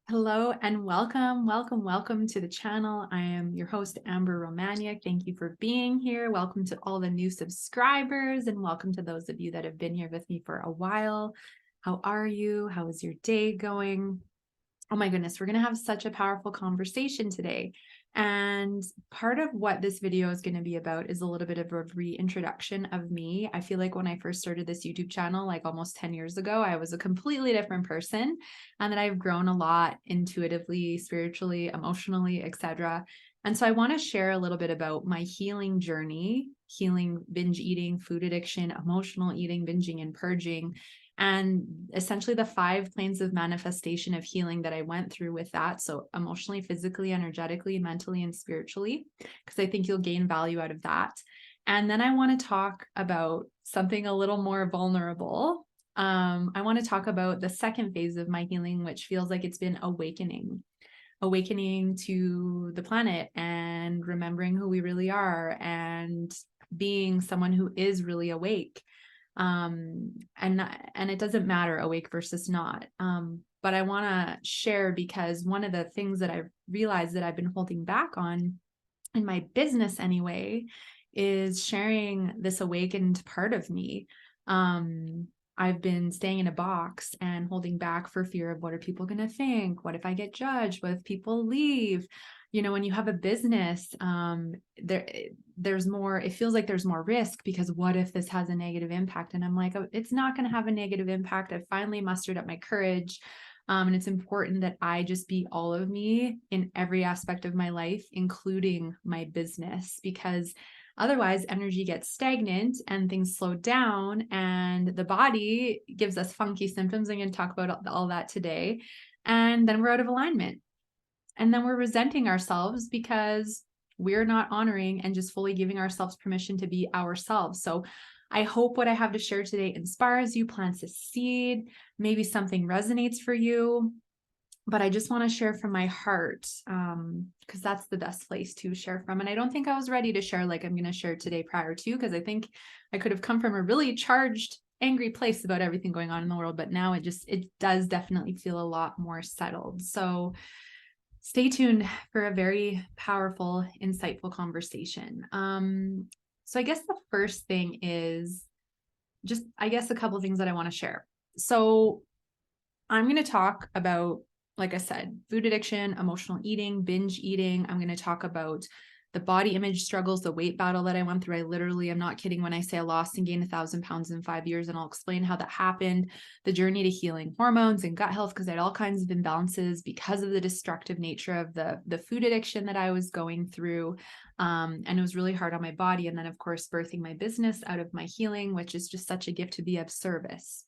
Hello and welcome to the channel. I am your host, Amber Romaniuk. Thank you for being here. Welcome to all the new subscribers and welcome to those of you that have been here with me for a while. How are you? How is your day going? Oh my goodness, we're going to have such a powerful conversation today. And part of what this video is going to be about is a little bit of a reintroduction of me. I feel like when I first started this YouTube channel, like almost 10 years ago, I was a completely different person, and that I've grown a lot intuitively, spiritually, emotionally, etc. And so I want to share a little bit about my healing journey, healing binge eating, food addiction, emotional eating, binging and purging, and essentially the 5 planes of manifestation of healing that I went through with that. So emotionally, physically, energetically, mentally, and spiritually, because I think you'll gain value out of that. And then I want to talk about something a little more vulnerable. I want to talk about the second phase of my healing, which feels like it's been awakening to the planet and remembering who we really are and being someone who is really awake. And it doesn't matter awake versus not. But I want to share, because one of the things that I've realized that I've been holding back on in my business anyway is sharing this awakened part of me. I've been staying in a box and holding back for fear of what are people going to think? What if I get judged? What if people leave? You know, when you have a business, there's more, it feels like there's more risk, because what if this has a negative impact? And I'm like, oh, it's not going to have a negative impact. I've finally mustered up my courage. And it's important that I just be all of me in every aspect of my life, including my business, because otherwise energy gets stagnant and things slow down and the body gives us funky symptoms. I'm going to talk about all that today. And then we're out of alignment. And then we're resenting ourselves because we're not honoring and just fully giving ourselves permission to be ourselves. So I hope what I have to share today inspires you, plants a seed, maybe something resonates for you. But I just want to share from my heart, because that's the best place to share from. And I don't think I was ready to share like I'm going to share today prior to, because I think I could have come from a really charged, angry place about everything going on in the world. But now it does definitely feel a lot more settled. So stay tuned for a very powerful, insightful conversation. So I guess the first thing is just, I guess, a couple of things that I want to share. So I'm going to talk about, like I said, food addiction, emotional eating, binge eating. I'm going to talk about the body image struggles, the weight battle that I went through. I literally, I'm not kidding when I say I lost and gained 1,000 pounds in 5 years, and I'll explain how that happened, the journey to healing hormones and gut health, because I had all kinds of imbalances because of the destructive nature of the food addiction that I was going through. And it was really hard on my body. And then, of course, birthing my business out of my healing, which is just such a gift to be of service.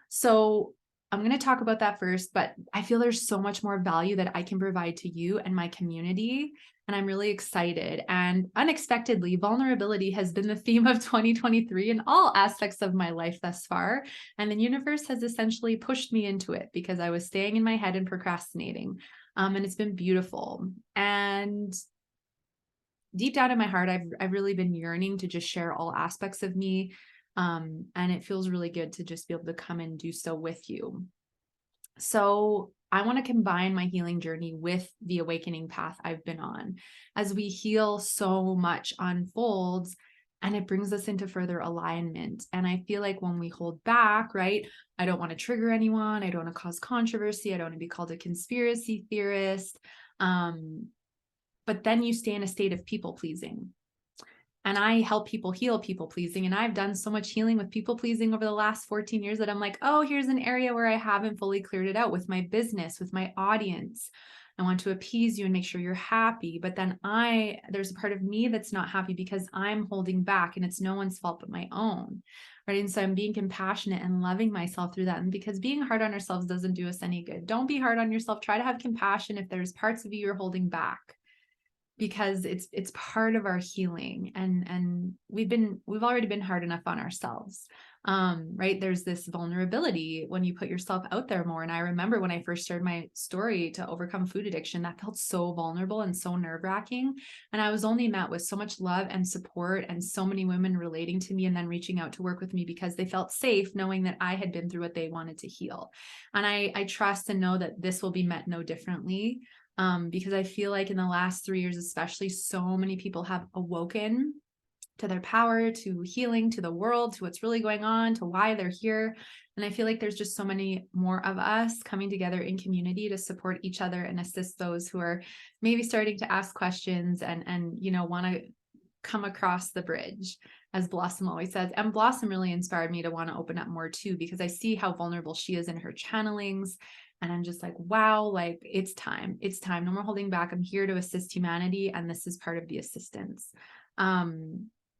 So I'm going to talk about that first, but I feel there's so much more value that I can provide to you and my community. And I'm really excited. And unexpectedly, vulnerability has been the theme of 2023 in all aspects of my life thus far. And the universe has essentially pushed me into it because I was staying in my head and procrastinating. And it's been beautiful. And deep down in my heart, I've really been yearning to just share all aspects of me. And it feels really good to just be able to come and do so with you. So I want to combine my healing journey with the awakening path I've been on. As we heal, so much unfolds and it brings us into further alignment. And I feel like when we hold back, right? I don't want to trigger anyone. I don't want to cause controversy. I don't want to be called a conspiracy theorist. But then you stay in a state of people pleasing. And I help people heal people pleasing. And I've done so much healing with people pleasing over the last 14 years that I'm like, oh, here's an area where I haven't fully cleared it out with my business, with my audience. I want to appease you and make sure you're happy. But then there's a part of me that's not happy because I'm holding back, and it's no one's fault but my own. Right. And so I'm being compassionate and loving myself through that. And because being hard on ourselves doesn't do us any good. Don't be hard on yourself. Try to have compassion if there's parts of you you're holding back, because it's part of our healing, and we've already been hard enough on ourselves. Right? There's this vulnerability when you put yourself out there more. And I remember when I first shared my story to overcome food addiction, that felt so vulnerable and so nerve-wracking. And I was only met with so much love and support and so many women relating to me and then reaching out to work with me because they felt safe knowing that I had been through what they wanted to heal. And I trust and know that this will be met no differently. Because I feel like in the last 3 years, especially, so many people have awoken to their power, to healing, to the world, to what's really going on, to why they're here. And I feel like there's just so many more of us coming together in community to support each other and assist those who are maybe starting to ask questions and want to come across the bridge, as Blossom always says. And Blossom really inspired me to want to open up more too, because I see how vulnerable she is in her channelings. And I'm just like, wow, like it's time. It's time. No more holding back. I'm here to assist humanity. And this is part of the assistance.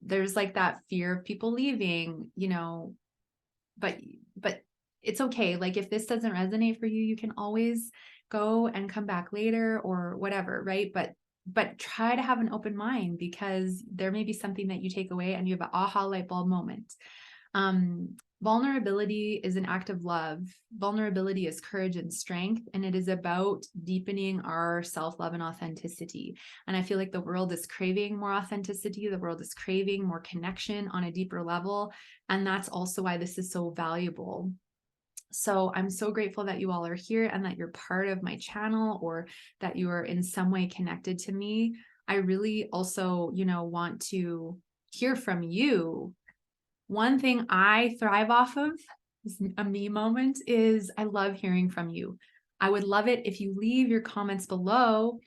There's like that fear of people leaving, but it's okay. Like if this doesn't resonate for you, you can always go and come back later or whatever, right? But try to have an open mind, because there may be something that you take away and you have an aha light bulb moment. Vulnerability is an act of love. Vulnerability is courage and strength, and it is about deepening our self-love and authenticity. And I feel like the world is craving more authenticity. The world is craving more connection on a deeper level. And that's also why this is so valuable. So I'm so grateful that you all are here and that you're part of my channel, or that you are in some way connected to me. I really also, want to hear from you. One thing I thrive off of, a me moment, is I love hearing from you. I would love it if you leave your comments below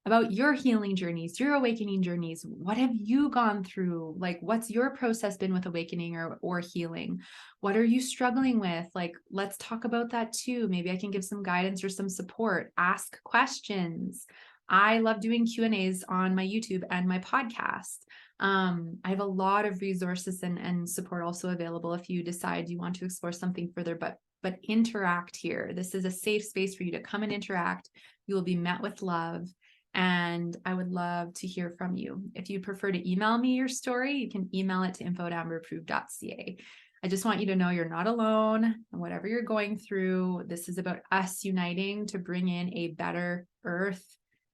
about your healing journeys, your awakening journeys. What have you gone through? Like, what's your process been with awakening or healing? What are you struggling with? Like, let's talk about that too. Maybe I can give some guidance or some support. Ask questions. I love doing Q&As on my YouTube and my podcast. I have a lot of resources and support also available if you decide you want to explore something further, but interact here. This is a safe space for you to come and interact. You will be met with love. And I would love to hear from you. If you prefer to email me your story, you can email it to info@amberapproved.ca. I just want you to know you're not alone, and whatever you're going through, this is about us uniting to bring in a better earth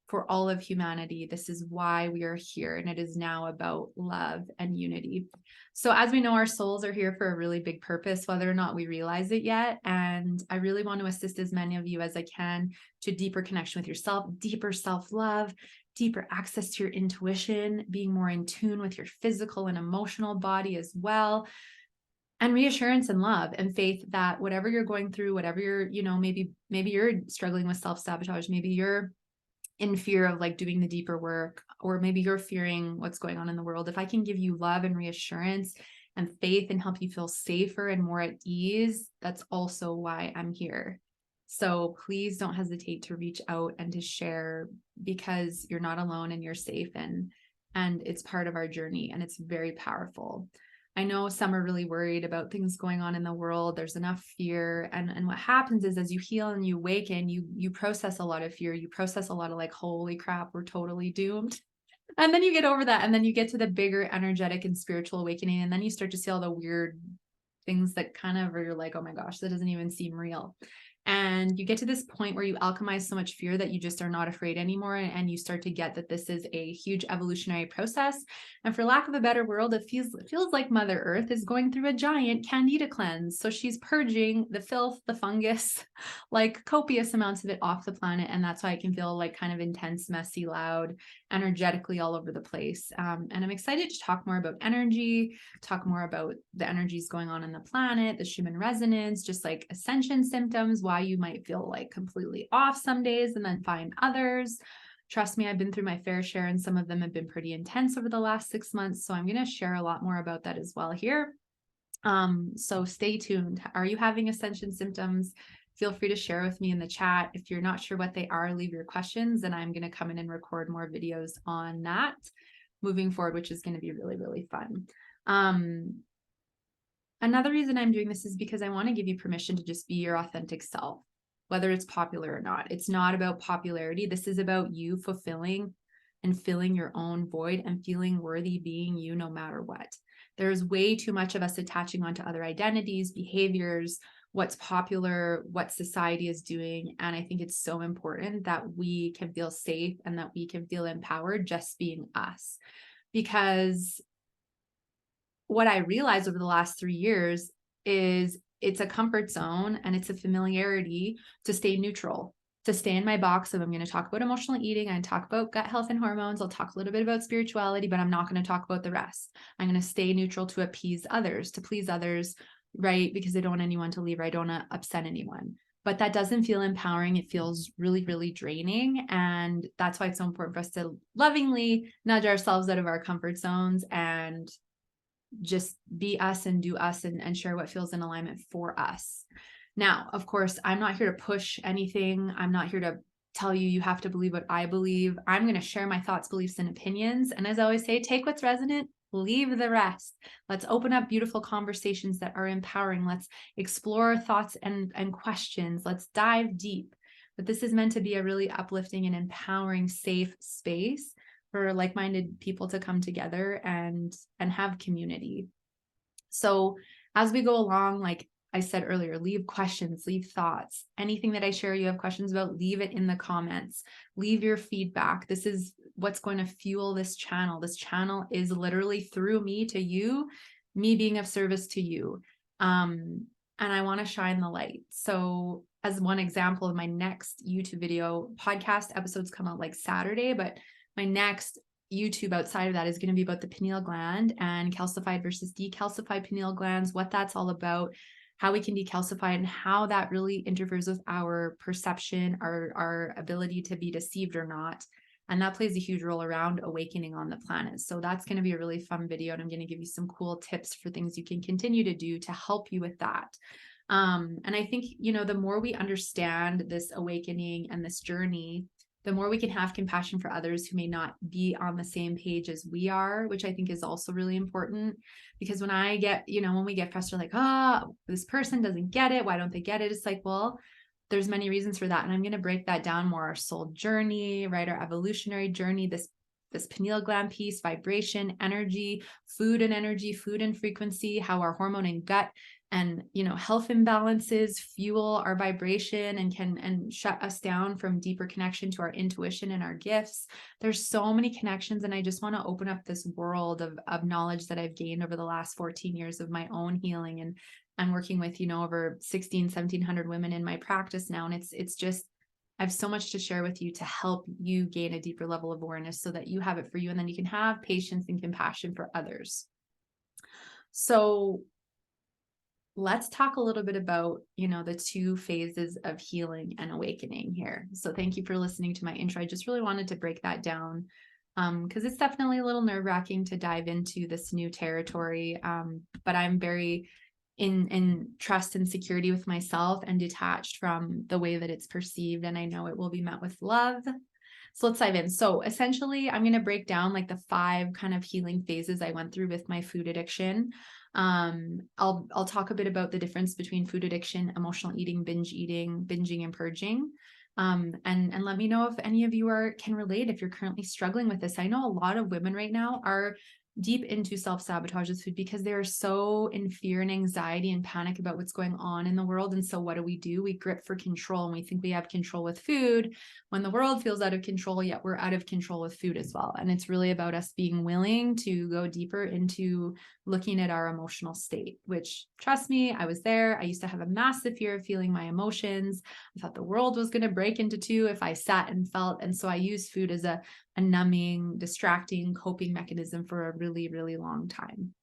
for all of humanity. This is why we are here, and it is now about love and unity. So as we know, our souls are here for a really big purpose, whether or not we realize it yet. And I really want to assist as many of you as I can to deeper connection with yourself, deeper self-love, deeper access to your intuition, being more in tune with your physical and emotional body as well, and reassurance and love and faith that whatever you're going through, whatever you're, maybe you're struggling with self-sabotage, maybe you're in fear of like doing the deeper work, or maybe you're fearing what's going on in the world. If I can give you love and reassurance and faith and help you feel safer and more at ease, that's also why I'm here. So please don't hesitate to reach out and to share, because you're not alone and you're safe, and it's part of our journey, and it's very powerful. I know some are really worried about things going on in the world. There's enough fear. And what happens is, as you heal and you awaken, you process a lot of fear. You process a lot of like, holy crap, we're totally doomed. And then you get over that. And then you get to the bigger energetic and spiritual awakening. And then you start to see all the weird things that kind of are, you're like, oh my gosh, that doesn't even seem real. And you get to this point where you alchemize so much fear that you just are not afraid anymore. And you start to get that this is a huge evolutionary process. And for lack of a better word, it feels like Mother Earth is going through a giant candida cleanse. So she's purging the filth, the fungus, like copious amounts of it off the planet. And that's why it can feel like kind of intense, messy, loud, energetically all over the place. And I'm excited to talk more about energy, talk more about the energies going on in the planet, the Schumann resonance, just like ascension symptoms, why you might feel like completely off some days and then find others. Trust me, I've been through my fair share, and some of them have been pretty intense over the last 6 months. So I'm going to share a lot more about that as well here. So stay tuned. Are you having ascension symptoms? Feel free to share with me in the chat. If you're not sure what they are, leave your questions, and I'm going to come in and record more videos on that moving forward, which is going to be really, really fun. Another reason I'm doing this is because I want to give you permission to just be your authentic self, whether it's popular or not. It's not about popularity. This is about you fulfilling and filling your own void and feeling worthy being you no matter what. There's way too much of us attaching onto other identities, behaviors, what's popular, what society is doing. And I think it's so important that we can feel safe and that we can feel empowered just being us. Because what I realized over the last 3 years is it's a comfort zone and it's a familiarity to stay neutral, to stay in my box of I'm going to talk about emotional eating, I talk about gut health and hormones, I'll talk a little bit about spirituality, but I'm not going to talk about the rest. I'm going to stay neutral to appease others, to please others, right? Because I don't want anyone to leave, or I don't want to upset anyone. But that doesn't feel empowering. It feels really, really draining. And that's why it's so important for us to lovingly nudge ourselves out of our comfort zones and just be us and do us and share what feels in alignment for us. Now, of course, I'm not here to push anything. I'm not here to tell you, you have to believe what I believe. I'm going to share my thoughts, beliefs, and opinions. And as I always say, take what's resonant, leave the rest. Let's open up beautiful conversations that are empowering. Let's explore thoughts and questions. Let's dive deep. But this is meant to be a really uplifting and empowering, safe space for like-minded people to come together and have community. So as we go along, like I said earlier, leave questions, leave thoughts. Anything that I share you have questions about, leave it in the comments. Leave your feedback. This is what's going to fuel this channel. This channel is literally through me to you, me being of service to you. And I want to shine the light. So as one example of my next YouTube video, podcast episodes come out like Saturday, but my next YouTube outside of that is going to be about the pineal gland and calcified versus decalcified pineal glands, what that's all about, how we can decalcify, and how that really interferes with our perception, our ability to be deceived or not. And that plays a huge role around awakening on the planet. So that's going to be a really fun video. And I'm going to give you some cool tips for things you can continue to do to help you with that. And I think, the more we understand this awakening and this journey, the more we can have compassion for others who may not be on the same page as we are, which I think is also really important. Because when I get, when we get frustrated, like, this person doesn't get it. Why don't they get it? It's like, well, there's many reasons for that. And I'm going to break that down more. Our soul journey, right? Our evolutionary journey, this pineal gland piece, vibration, energy, food and frequency, how our hormone and gut and health imbalances fuel our vibration and can shut us down from deeper connection to our intuition and our gifts. There's so many connections, and I just want to open up this world of knowledge that I've gained over the last 14 years of my own healing and working with over 1700 women in my practice now. And it's just, I have so much to share with you to help you gain a deeper level of awareness so that you have it for you, and then you can have patience and compassion for others. So let's talk a little bit about, the 2 phases of healing and awakening here. So thank you for listening to my intro. I just really wanted to break that down because it's definitely a little nerve-wracking to dive into this new territory. But I'm very in trust and security with myself and detached from the way that it's perceived. And I know it will be met with love. So let's dive in. So essentially, I'm going to break down like the 5 kind of healing phases I went through with my food addiction. I'll talk a bit about the difference between food addiction, emotional eating, binging, and purging. And let me know if any of you can relate if you're currently struggling with this. I know a lot of women right now are deep into self-sabotage with food because they're so in fear and anxiety and panic about what's going on in the world. And so what do? We grip for control, and we think we have control with food when the world feels out of control, yet we're out of control with food as well. And it's really about us being willing to go deeper into looking at our emotional state, which, trust me, I was there. I used to have a massive fear of feeling my emotions. I thought the world was going to break into 2 if I sat and felt. And so I used food as a numbing, distracting, coping mechanism for a really, really long time.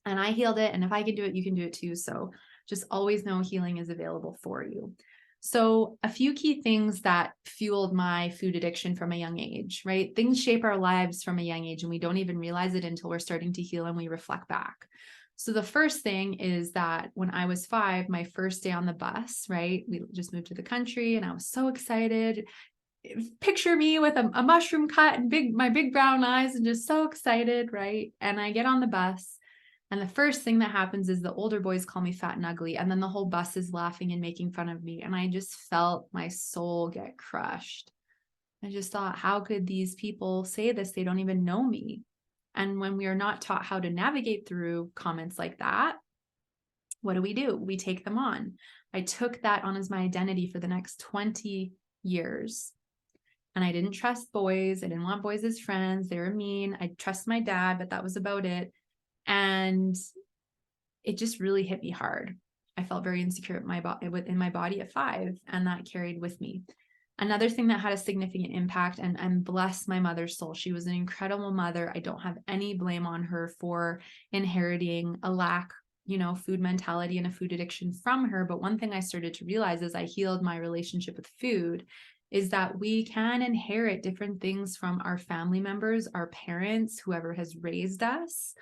And I healed it. And if I can do it, you can do it too. So just always know healing is available for you. So a few key things that fueled my food addiction from a young age, right? Things shape our lives from a young age, and we don't even realize it until we're starting to heal and we reflect back. So the first thing is that when I was 5, my first day on the bus, right? We just moved to the country and I was so excited. Picture me with a mushroom cut and my big brown eyes and just so excited, right? And I get on the bus, and the first thing that happens is the older boys call me fat and ugly, and then the whole bus is laughing and making fun of me, and I just felt my soul get crushed. I just thought, how could these people say this? They don't even know me. And when we are not taught how to navigate through comments like that, what do? We take them on. I took that on as my identity for the next 20 years. And I didn't trust boys. I didn't want boys as friends. They were mean. I trust my dad, but that was about it. And it just really hit me hard. I felt very insecure in my body at 5, and that carried with me. Another thing that had a significant impact, and bless my mother's soul, she was an incredible mother. I don't have any blame on her for inheriting a lack, food mentality and a food addiction from her. But one thing I started to realize as I healed my relationship with food is that we can inherit different things from our family members, our parents, whoever has raised us.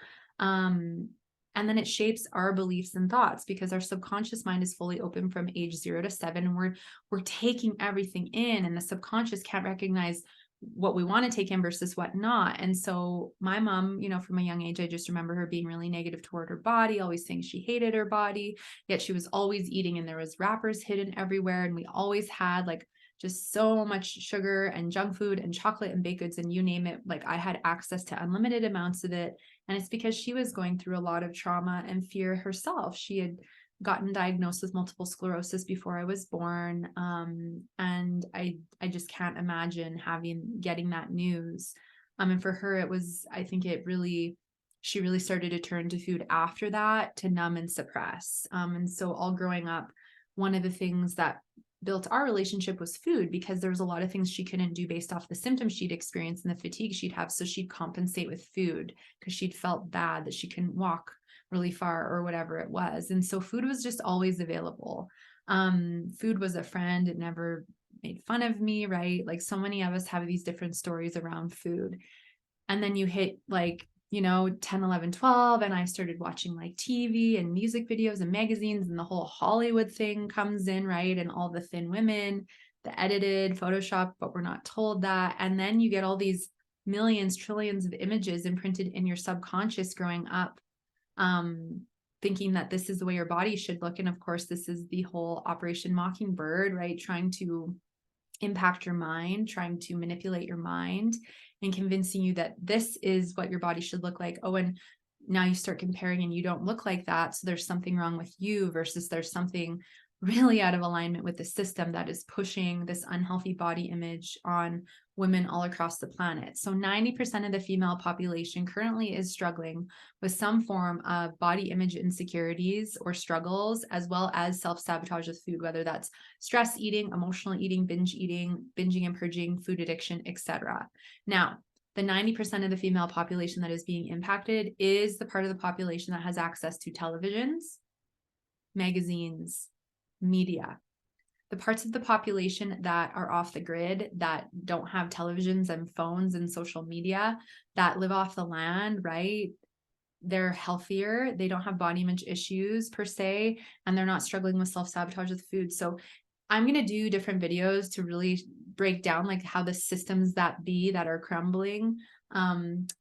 And then it shapes our beliefs and thoughts, because our subconscious mind is fully open from age 0 to 7. And we're taking everything in, and the subconscious can't recognize what we want to take in versus what not. And so my mom, from a young age, I just remember her being really negative toward her body, always saying she hated her body, yet she was always eating, and there was wrappers hidden everywhere. And we always had just so much sugar and junk food and chocolate and baked goods and you name it. I had access to unlimited amounts of it. And it's because she was going through a lot of trauma and fear herself. She had gotten diagnosed with multiple sclerosis before I was born. And I just can't imagine getting that news. And for her, she really started to turn to food after that to numb and suppress. And so all growing up, one of the things that built our relationship was food, because there was a lot of things she couldn't do based off the symptoms she'd experienced and the fatigue she'd have. So she'd compensate with food because she'd felt bad that she couldn't walk really far or whatever it was. And so food was just always available. Food was a friend. It never made fun of me, right? So many of us have these different stories around food. And then you hit 10, 11, 12, and I started watching TV and music videos and magazines, and the whole Hollywood thing comes in, right? And all the thin women, the edited Photoshop, but we're not told that. And then you get all these millions, trillions of images imprinted in your subconscious growing up, thinking that this is the way your body should look. And of course, this is the whole Operation Mockingbird, right? Trying to impact your mind, trying to manipulate your mind and convincing you that this is what your body should look like. Oh, and now you start comparing and you don't look like that. So there's something wrong with you, versus there's something really out of alignment with the system that is pushing this unhealthy body image on women all across the planet. So 90% of the female population currently is struggling with some form of body image insecurities or struggles, as well as self-sabotage with food, whether that's stress eating, emotional eating, binge eating, binging and purging, food addiction, etc. Now, the 90% of the female population that is being impacted is the part of the population that has access to televisions, magazines, media. The parts of the population that are off the grid, that don't have televisions and phones and social media, that live off the land, right? They're healthier. They don't have body image issues per se, and they're not struggling with self-sabotage with food. So I'm going to do different videos to really break down how the systems that are crumbling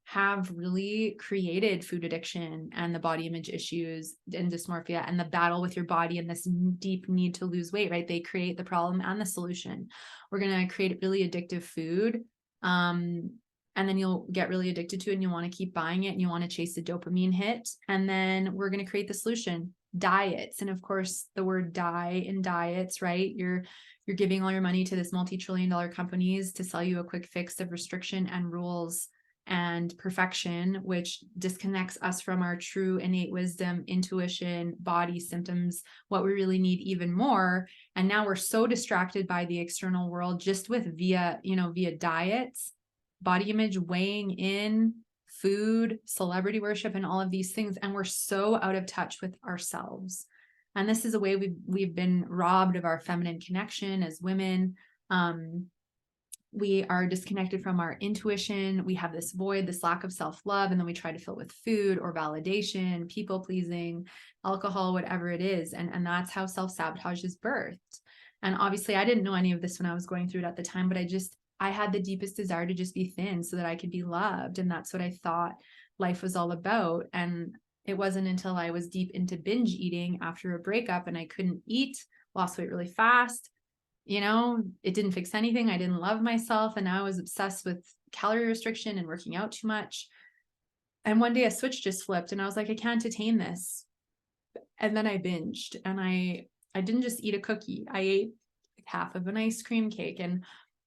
have really created food addiction and the body image issues and dysmorphia and the battle with your body and this deep need to lose weight, right? They create the problem and the solution. We're going to create really addictive food. And then you'll get really addicted to it and you'll want to keep buying it and you want to chase the dopamine hit. And then we're going to create the solution, diets. And of course, the word die in diets, right? You're giving all your money to this multi-trillion-dollar companies to sell you a quick fix of restriction and rules and perfection, which disconnects us from our true innate wisdom, intuition, body symptoms, what we really need even more. And now we're so distracted by the external world just with via diets, body image, weighing in, food, celebrity worship, and all of these things. And we're so out of touch with ourselves. And this is a way we've been robbed of our feminine connection as women. We are disconnected from our intuition. We have this void, this lack of self-love, and then we try to fill it with food or validation, people pleasing, alcohol, whatever it is. And that's how self-sabotage is birthed. And obviously I didn't know any of this when I was going through it at the time, but I had the deepest desire to just be thin so that I could be loved. And that's what I thought life was all about. And it wasn't until I was deep into binge eating after a breakup and I couldn't eat, lost weight really fast. It didn't fix anything. I didn't love myself. And I was obsessed with calorie restriction and working out too much. And one day a switch just flipped and I was like, I can't attain this. And then I binged, and I didn't just eat a cookie. I ate half of an ice cream cake and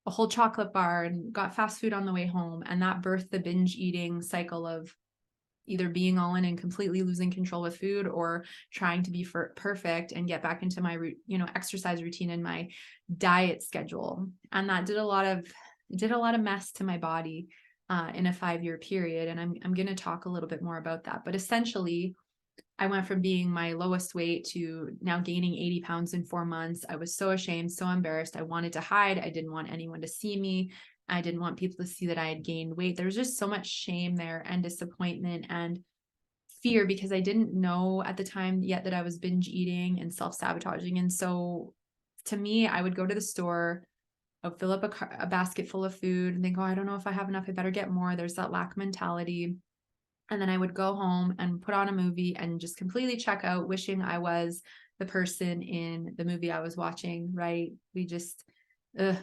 a whole chocolate bar and got fast food on the way home. And that birthed the binge eating cycle of either being all in and completely losing control with food, or trying to be perfect and get back into my, exercise routine and my diet schedule. And that did a lot of mess to my body in a 5-year period. And I'm going to talk a little bit more about that. But essentially, I went from being my lowest weight to now gaining 80 pounds in 4 months. I was so ashamed, so embarrassed. I wanted to hide. I didn't want anyone to see me. I didn't want people to see that I had gained weight. There was just so much shame there and disappointment and fear, because I didn't know at the time yet that I was binge eating and self-sabotaging. And so to me, I would go to the store, I would fill up a basket full of food and think, oh, I don't know if I have enough. I better get more. There's that lack mentality. And then I would go home and put on a movie and just completely check out, wishing I was the person in the movie I was watching, right?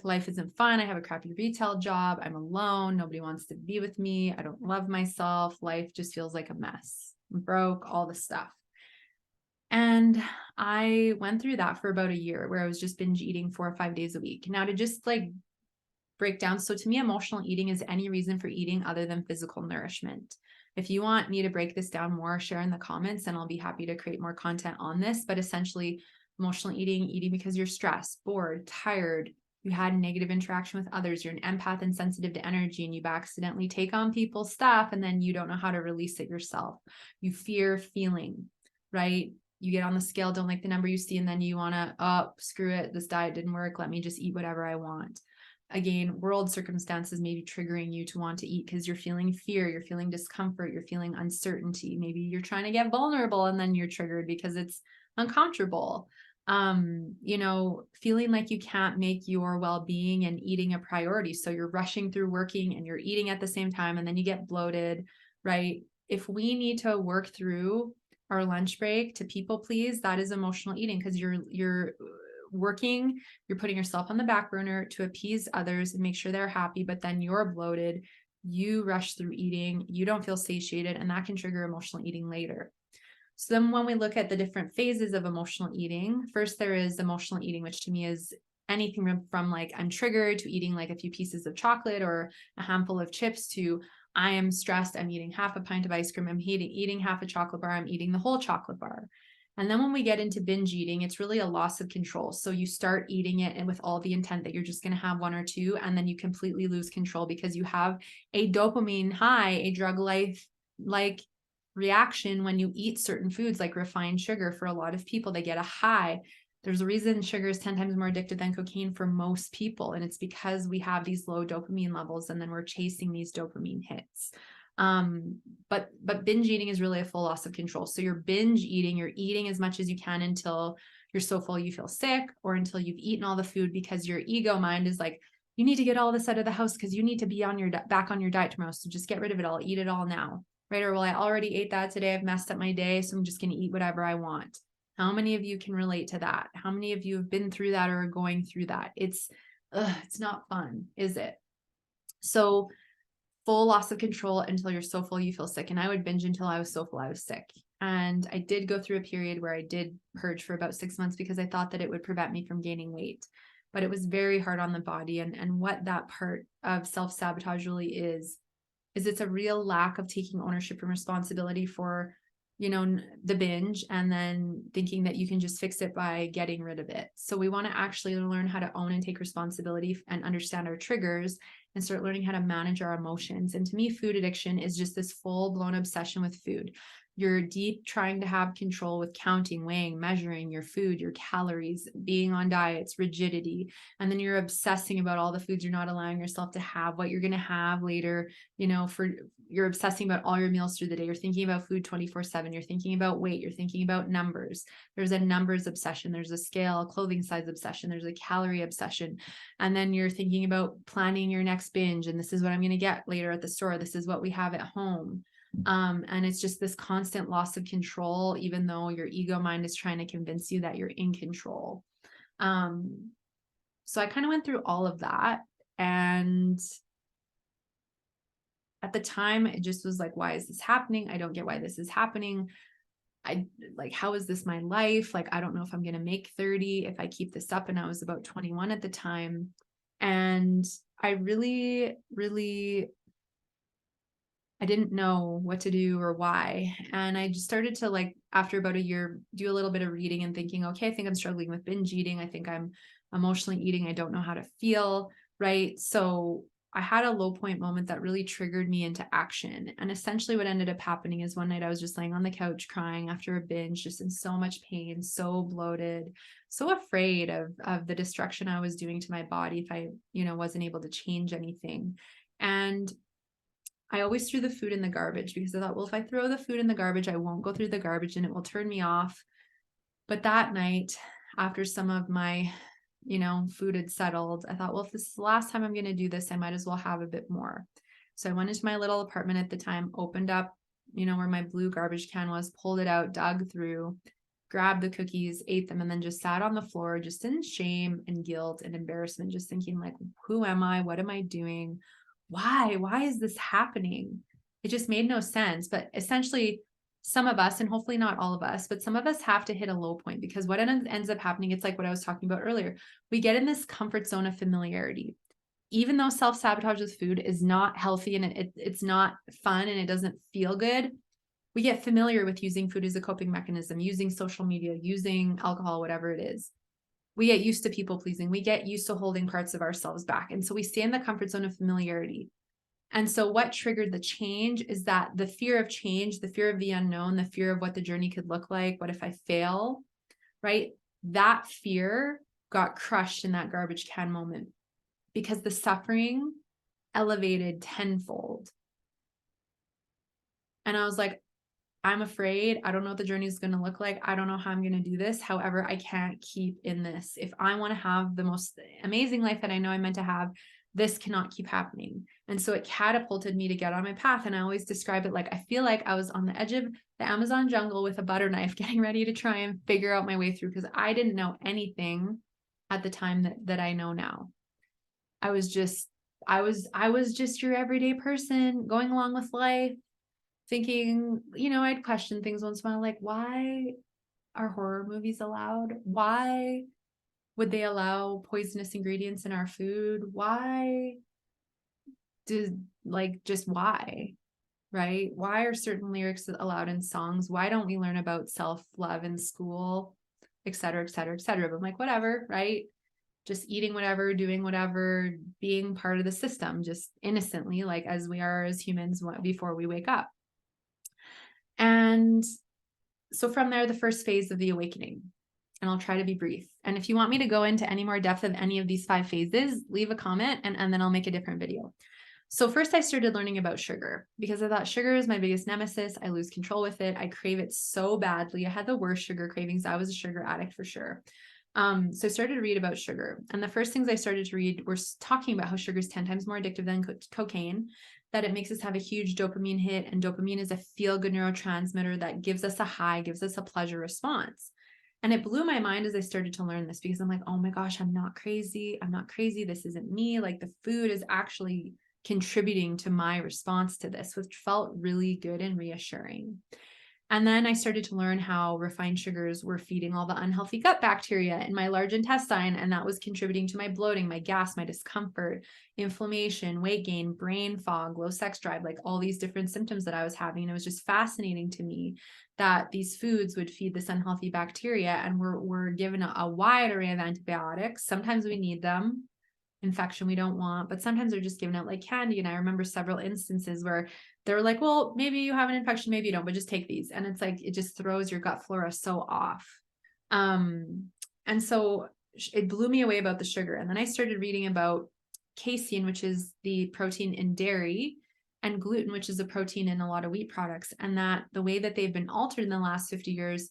Life isn't fun. I have a crappy retail job. I'm alone. Nobody wants to be with me. I don't love myself. Life just feels like a mess. I'm broke, all the stuff. And I went through that for about a year, where I was just binge eating 4 or 5 days a week. Now, to just break down. So to me, emotional eating is any reason for eating other than physical nourishment. If you want me to break this down more, share in the comments and I'll be happy to create more content on this. But essentially, emotional eating because you're stressed, bored, tired, you had a negative interaction with others, you're an empath and sensitive to energy, and you accidentally take on people's stuff and then you don't know how to release it yourself. You fear feeling, right? You get on the scale, don't like the number you see, and then you want to, oh, screw it, this diet didn't work, let me just eat whatever I want. Again, world circumstances may be triggering you to want to eat because you're feeling fear, you're feeling discomfort, you're feeling uncertainty. Maybe you're trying to get vulnerable and then you're triggered because it's uncomfortable. Feeling like you can't make your well-being and eating a priority. So you're rushing through working and you're eating at the same time, and then you get bloated, right? If we need to work through our lunch break to people please, that is emotional eating, because you're working, you're putting yourself on the back burner to appease others and make sure they're happy, but then you're bloated, you rush through eating, you don't feel satiated, and that can trigger emotional eating later. So then when we look at the different phases of emotional eating, first there is emotional eating, which to me is anything from I'm triggered to eating a few pieces of chocolate or a handful of chips, to I am stressed, I'm eating half a pint of ice cream, I'm eating half a chocolate bar, I'm eating the whole chocolate bar. And then when we get into binge eating, it's really a loss of control. So you start eating it and with all the intent that you're just going to have 1 or 2, and then you completely lose control because you have a dopamine high, a drug like reaction when you eat certain foods like refined sugar. For a lot of people, they get a high. There's a reason sugar is 10 times more addictive than cocaine for most people. And it's because we have these low dopamine levels and then we're chasing these dopamine hits. But binge eating is really a full loss of control. So you're binge eating, you're eating as much as you can until you're so full you feel sick, or until you've eaten all the food, because your ego mind is like, you need to get all this out of the house because you need to be on your back on your diet tomorrow. So just get rid of it all, eat it all now, right? Or, well, I already ate that today, I've messed up my day, so I'm just going to eat whatever I want. How many of you can relate to that? How many of you have been through that or are going through that? It's not fun, is it? So full loss of control until you're so full you feel sick. And I would binge until I was so full I was sick. And I did go through a period where I did purge for about 6 months because I thought that it would prevent me from gaining weight. But it was very hard on the body. And what that part of self-sabotage really is it's a real lack of taking ownership and responsibility for, the binge, and then thinking that you can just fix it by getting rid of it. So we want to actually learn how to own and take responsibility and understand our triggers and start learning how to manage our emotions. And to me, food addiction is just this full-blown obsession with food. You're deep trying to have control with counting, weighing, measuring your food, your calories, being on diets, rigidity. And then you're obsessing about all the foods you're not allowing yourself to have, what you're going to have later, you're obsessing about all your meals through the day. You're thinking about food 24/7. You're thinking about weight. You're thinking about numbers. There's a numbers obsession. There's a scale, clothing size obsession. There's a calorie obsession. And then you're thinking about planning your next binge. And this is what I'm going to get later at the store. This is what we have at home. And it's just this constant loss of control, even though your ego mind is trying to convince you that you're in control. So I kind of went through all of that. And at the time, it just was like, why is this happening? I don't get why this is happening. How is this my life? Like, I don't know if I'm going to make 30 if I keep this up. And I was about 21 at the time. And I really, really, I didn't know what to do or why. And I just started to, like, after about a year, do a little bit of reading and thinking, okay, I think I'm struggling with binge eating. I think I'm emotionally eating. I don't know how to feel. Right. So I had a low point moment that really triggered me into action. And essentially what ended up happening is one night I was just laying on the couch crying after a binge, just in so much pain, so bloated, so afraid of the destruction I was doing to my body if I, wasn't able to change anything. And I always threw the food in the garbage because I thought, well, if I throw the food in the garbage, I won't go through the garbage and it will turn me off. But that night, after some of my, food had settled, I thought, well, if this is the last time I'm going to do this, I might as well have a bit more. So I went into my little apartment at the time, opened up, where my blue garbage can was, pulled it out, dug through, grabbed the cookies, ate them, and then just sat on the floor, just in shame and guilt and embarrassment, just thinking, like, who am I? What am I doing? Why is this happening? It just made no sense. But essentially, some of us, and hopefully not all of us, but some of us have to hit a low point, because what ends up happening, it's like what I was talking about earlier. We get in this comfort zone of familiarity. Even though self-sabotage with food is not healthy and it's not fun and it doesn't feel good, we get familiar with using food as a coping mechanism, using social media, using alcohol, whatever it is. We get used to people pleasing. We get used to holding parts of ourselves back. And so we stay in the comfort zone of familiarity. And so what triggered the change is that the fear of change, the fear of the unknown, the fear of what the journey could look like, what if I fail, right? That fear got crushed in that garbage can moment, because the suffering elevated tenfold. And I was like, I'm afraid. I don't know what the journey is going to look like. I don't know how I'm going to do this. However, I can't keep in this. If I want to have the most amazing life that I know I'm meant to have, this cannot keep happening. And so it catapulted me to get on my path. And I always describe it like, I feel like I was on the edge of the Amazon jungle with a butter knife, getting ready to try and figure out my way through, because I didn't know anything at the time that I know now. I was just your everyday person going along with life, thinking, I'd question things once in a while, like, why are horror movies allowed? Why would they allow poisonous ingredients in our food? Why just why, right? Why are certain lyrics allowed in songs? Why don't we learn about self-love in school, et cetera, et cetera, et cetera? But I'm like, whatever, right? Just eating whatever, doing whatever, being part of the system, just innocently, like as we are as humans before we wake up. And so from there, the first phase of the awakening, and I'll try to be brief. And if you want me to go into any more depth of any of these 5 phases, leave a comment and then I'll make a different video. So first I started learning about sugar, because I thought sugar is my biggest nemesis. I lose control with it. I crave it so badly. I had the worst sugar cravings. I was a sugar addict for sure. So I started to read about sugar. And the first things I started to read were talking about how sugar is 10 times more addictive than cocaine, that it makes us have a huge dopamine hit. And dopamine is a feel-good neurotransmitter that gives us a high, gives us a pleasure response. And it blew my mind as I started to learn this, because I'm like, oh my gosh, I'm not crazy. I'm not crazy. This isn't me. Like, the food is actually contributing to my response to this, which felt really good and reassuring. And then I started to learn how refined sugars were feeding all the unhealthy gut bacteria in my large intestine. And that was contributing to my bloating, my gas, my discomfort, inflammation, weight gain, brain fog, low sex drive, like all these different symptoms that I was having. And it was just fascinating to me that these foods would feed this unhealthy bacteria. And we're given a wide array of antibiotics. Sometimes we need them. Infection we don't want, but sometimes they're just given out like candy. And I remember several instances where they were like, well, maybe you have an infection, maybe you don't, but just take these. And it's like, it just throws your gut flora so off. And so it blew me away about the sugar. And then I started reading about casein, which is the protein in dairy, and gluten, which is a protein in a lot of wheat products. And that the way that they've been altered in the last 50 years,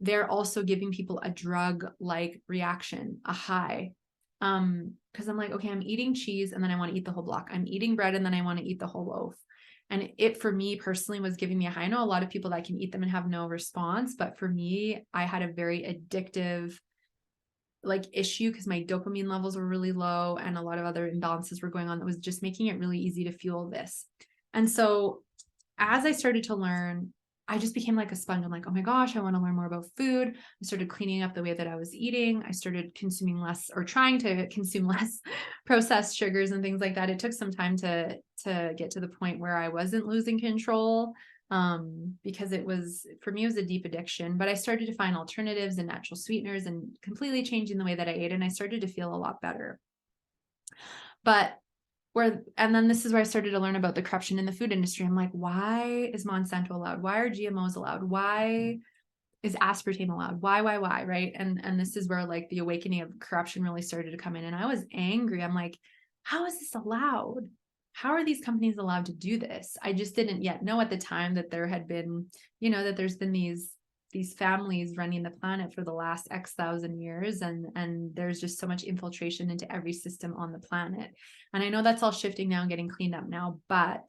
they're also giving people a drug-like reaction, a high. Because I'm like, okay, I'm eating cheese and then I want to eat the whole block. I'm eating bread and then I want to eat the whole loaf. And it, for me personally, was giving me a high. I know a lot of people that can eat them and have no response, but for me, I had a very addictive issue, because my dopamine levels were really low and a lot of other imbalances were going on that was just making it really easy to fuel this. And so as I started to learn, I just became like a sponge. I'm like, oh my gosh, I want to learn more about food. I started cleaning up the way that I was eating. I started consuming less, or trying to consume less processed sugars and things like that. It took some time to get to the point where I wasn't losing control, because for me, it was a deep addiction. But I started to find alternatives and natural sweeteners and completely changing the way that I ate. And I started to feel a lot better. And then this is where I started to learn about the corruption in the food industry. I'm like, why is Monsanto allowed? Why are GMOs allowed? Why is aspartame allowed? Why, right? And this is where like the awakening of corruption really started to come in. And I was angry. I'm like, how is this allowed? How are these companies allowed to do this? I just didn't yet know at the time that there had been, that there's been these families running the planet for the last X thousand years, and there's just so much infiltration into every system on the planet. And I know that's all shifting now and getting cleaned up now, but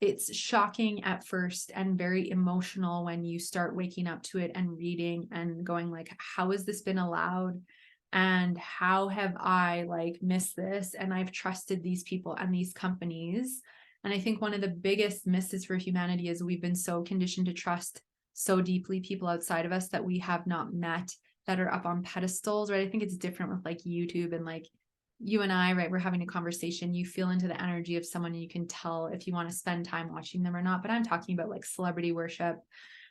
it's shocking at first and very emotional when you start waking up to it and reading and going like, how has this been allowed? And how have I like missed this? And I've trusted these people and these companies. And I think one of the biggest misses for humanity is we've been so conditioned to trust so deeply people outside of us that we have not met, that are up on pedestals, right? I think it's different with like YouTube and like you and I, right? We're having a conversation, you feel into the energy of someone and you can tell if you want to spend time watching them or not. But I'm talking about like celebrity worship,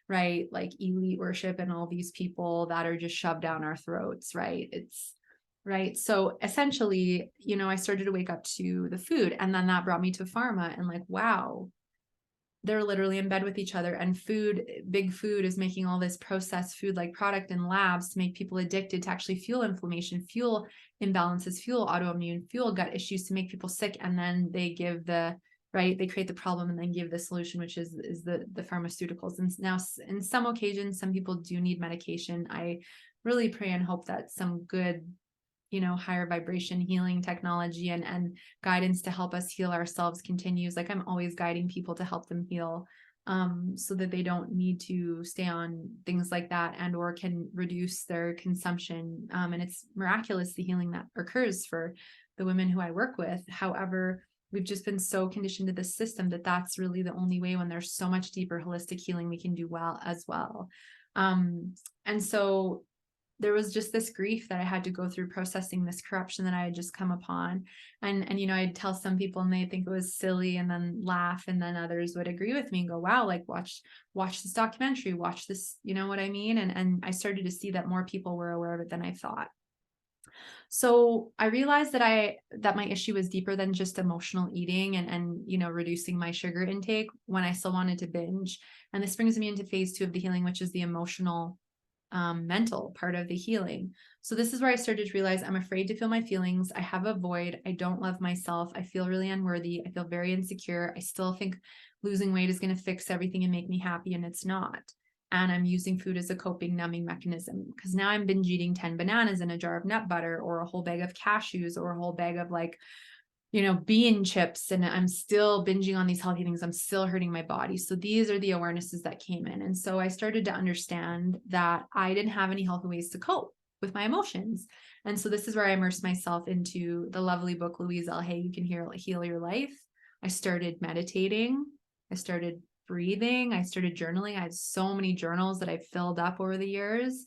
right? Like elite worship and all these people that are just shoved down our throats, right? It's right. So essentially, I started to wake up to the food, and then that brought me to pharma and like, wow, they're literally in bed with each other, and big food is making all this processed food like product in labs to make people addicted, to actually fuel inflammation, fuel imbalances, fuel autoimmune, fuel gut issues, to make people sick. And then they give they create the problem and then give the solution, which is the pharmaceuticals. And now in some occasions, some people do need medication. I really pray and hope that some good higher vibration healing technology and guidance to help us heal ourselves continues. Like I'm always guiding people to help them heal, so that they don't need to stay on things like that and or can reduce their consumption. And it's miraculous, the healing that occurs for the women who I work with. However, we've just been so conditioned to the system that that's really the only way, when there's so much deeper holistic healing we can do well as well. And so there was just this grief that I had to go through processing this corruption that I had just come upon. And I'd tell some people and they think it was silly and then laugh, and then others would agree with me and go, wow, like watch this documentary, watch this, you know what I mean? And I started to see that more people were aware of it than I thought. So I realized that my issue was deeper than just emotional eating and reducing my sugar intake when I still wanted to binge. And this brings me into phase 2 of the healing, which is the emotional mental part of the healing. So this is where I started to realize I'm afraid to feel my feelings. I have a void. I don't love myself. I feel really unworthy. I feel very insecure. I still think losing weight is going to fix everything and make me happy, and it's not. And I'm using food as a coping, numbing mechanism, because now I'm binge eating 10 bananas in a jar of nut butter, or a whole bag of cashews, or a whole bag of bean chips, and I'm still binging on these healthy things. I'm still hurting my body. So these are the awarenesses that came in. And so I started to understand that I didn't have any healthy ways to cope with my emotions. And so this is where I immersed myself into the lovely book, Louise L. Hay, You Can Heal Your Life. I started meditating. I started breathing. I started journaling. I had so many journals that I filled up over the years.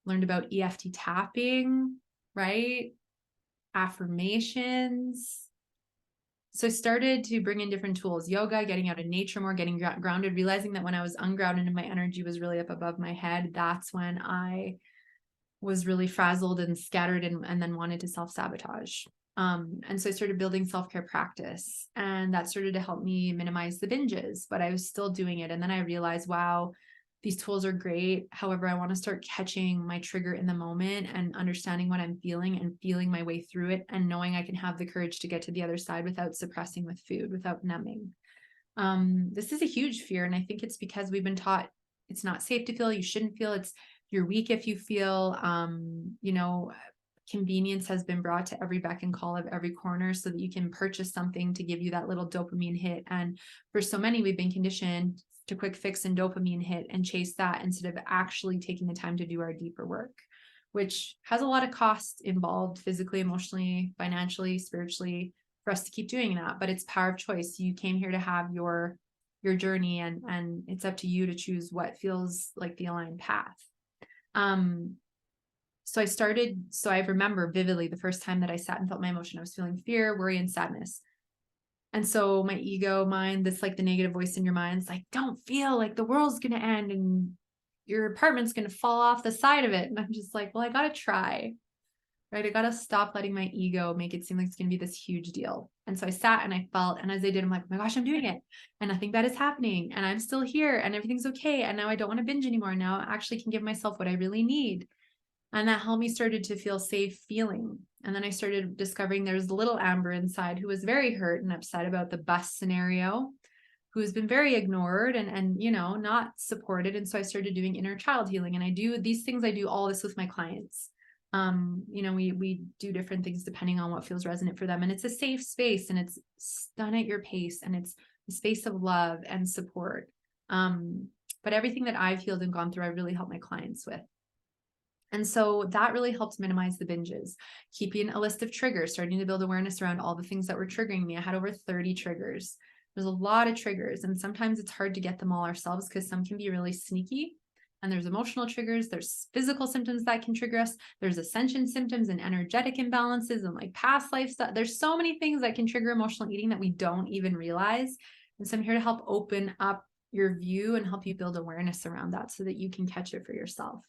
Learned about EFT tapping, right? Affirmations. So I started to bring in different tools, yoga, getting out in nature more, getting grounded, realizing that when I was ungrounded and my energy was really up above my head, that's when I was really frazzled and scattered and then wanted to self-sabotage. And so I started building self-care practice, and that started to help me minimize the binges, but I was still doing it. And then I realized, wow, these tools are great. However, I want to start catching my trigger in the moment and understanding what I'm feeling and feeling my way through it, and knowing I can have the courage to get to the other side without suppressing with food, without numbing. This is a huge fear. And I think it's because we've been taught it's not safe to feel, you shouldn't feel, you're weak if you feel, convenience has been brought to every beck and call of every corner so that you can purchase something to give you that little dopamine hit. And for so many, we've been conditioned to quick fix and dopamine hit and chase that instead of actually taking the time to do our deeper work, which has a lot of costs involved, physically, emotionally, financially, spiritually, for us to keep doing that, but it's power of choice. You came here to have your journey, and it's up to you to choose what feels like the aligned path. So I remember vividly the first time that I sat and felt my emotion. I was feeling fear, worry, and sadness. And so my ego mind, this like the negative voice in your mind, is like, don't feel like the world's going to end and your apartment's going to fall off the side of it. And I'm just like, well, I got to try, right? I got to stop letting my ego make it seem like it's going to be this huge deal. And so I sat and I felt, and as I did, I'm like, oh my gosh, I'm doing it. And nothing bad is happening. And I'm still here and everything's okay. And now I don't want to binge anymore. Now I actually can give myself what I really need. And that helped me started to feel safe feeling. And then I started discovering there's little Amber inside who was very hurt and upset about the bus scenario, who's been very ignored and not supported. And so I started doing inner child healing. And I do these things, I do all this with my clients. We do different things depending on what feels resonant for them. And it's a safe space, and it's done at your pace, and it's a space of love and support. But everything that I've healed and gone through, I really help my clients with. And so that really helps minimize the binges, keeping a list of triggers, starting to build awareness around all the things that were triggering me. I had over 30 triggers. There's a lot of triggers, and sometimes it's hard to get them all ourselves because some can be really sneaky. And there's emotional triggers, there's physical symptoms that can trigger us, there's ascension symptoms and energetic imbalances and like past life stuff. There's so many things that can trigger emotional eating that we don't even realize. And so I'm here to help open up your view and help you build awareness around that so that you can catch it for yourself.